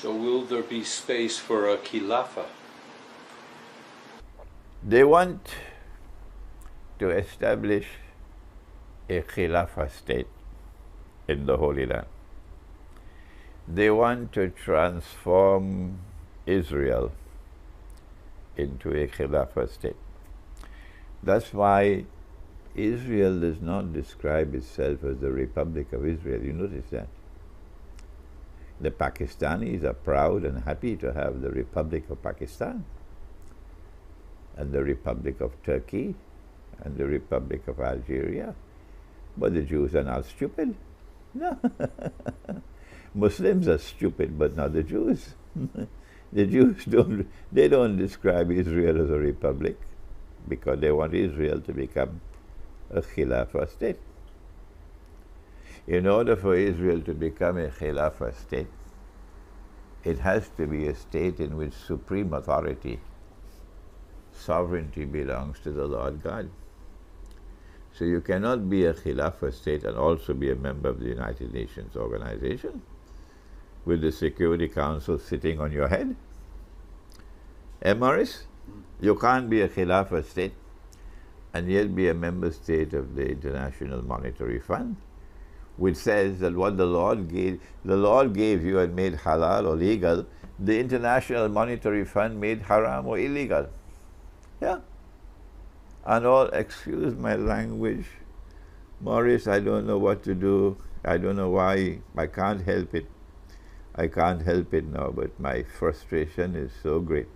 So will there be space for a Khilafah? They want to establish a Khilafah state in the Holy Land. They want to transform Israel into a Khilafah state. That's why Israel does not describe itself as the Republic of Israel. You notice that? The Pakistanis are proud and happy to have the Republic of Pakistan, and the Republic of Turkey, and the Republic of Algeria. But the Jews are not stupid. No. Muslims are stupid, but not the Jews. The Jews don't describe Israel as a republic because they want Israel to become a Khilafah state. In order for Israel to become a Khilafah state, it has to be a state in which supreme authority, sovereignty belongs to the Lord God. So you cannot be a Khilafah state and also be a member of the United Nations organization with the Security Council sitting on your head. Morris? You can't be a Khilafah state and yet be a member state of the International Monetary Fund, which says that what the Lord gave you and made halal or legal, the International Monetary Fund made haram or illegal. Yeah. And all, excuse my language, Morris, I don't know what to do. I don't know why. I can't help it. I can't help it now, but my frustration is so great.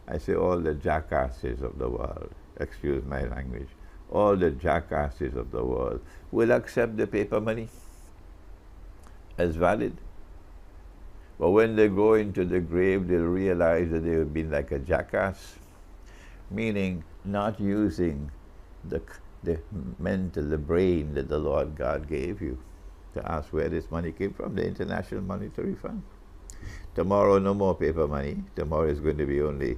I say all the jackasses of the world, excuse my language, all the jackasses of the world will accept the paper money as valid. But when they go into the grave, they'll realize that they've been like a jackass, meaning not using the mental, the brain that the Lord God gave you to ask where this money came from, the International Monetary Fund. Tomorrow, no more paper money. Tomorrow is going to be only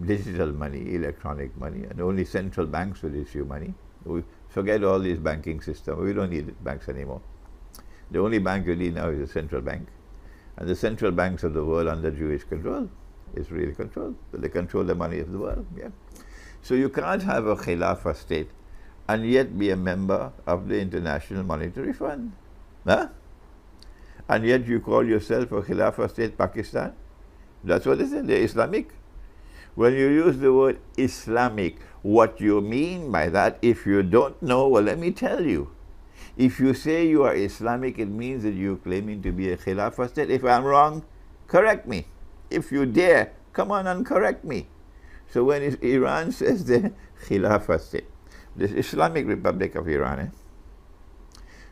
digital money, electronic money, and only central banks will issue money. We forget all these banking systems. We don't need banks anymore. The only bank you need now is the central bank. And the central banks of the world under Jewish control, Israeli control. But they control the money of the world. Yeah. So you can't have a Khilafah state and yet be a member of the International Monetary Fund. Huh? And yet you call yourself a Khilafah state, Pakistan? That's what it is. They're Islamic. When you use the word Islamic, what you mean by that, if you don't know, well, let me tell you. If you say you are Islamic, it means that you're claiming to be a Khilafah state. If I'm wrong, correct me. If you dare, come on and correct me. So when Iran says the Khilafah state, the Islamic Republic of Iran,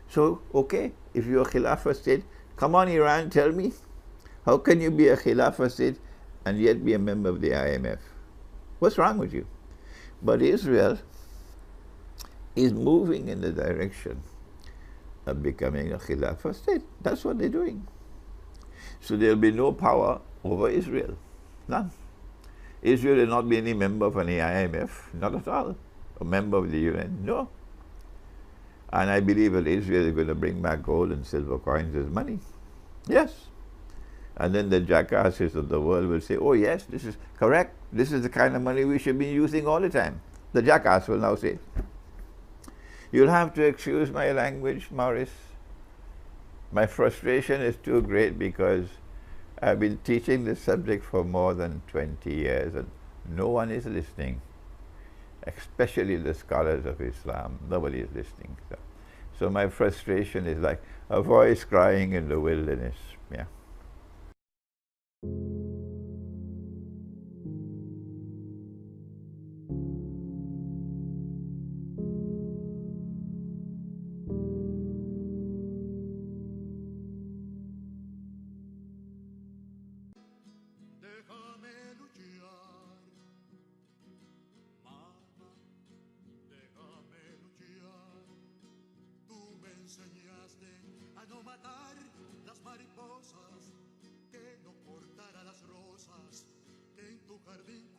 So, okay, if you're a Khilafah state, come on Iran, tell me, how can you be a Khilafah state and yet be a member of the IMF? What's wrong with you? But Israel is moving in the direction of becoming a Khilafah state. That's what they're doing. So there'll be no power over Israel. None. Israel will not be any member of any IMF, not at all. A member of the UN, no. And I believe that Israel is going to bring back gold and silver coins as money. Yes. And then the jackasses of the world will say, oh yes, this is correct. This is the kind of money we should be using all the time. The jackass will now say. You'll have to excuse my language, Maurice. My frustration is too great because I've been teaching this subject for more than 20 years and no one is listening, especially the scholars of Islam. Nobody is listening. So my frustration is like a voice crying in the wilderness. Yeah. Mariposas, que no cortara las rosas, que en tu jardín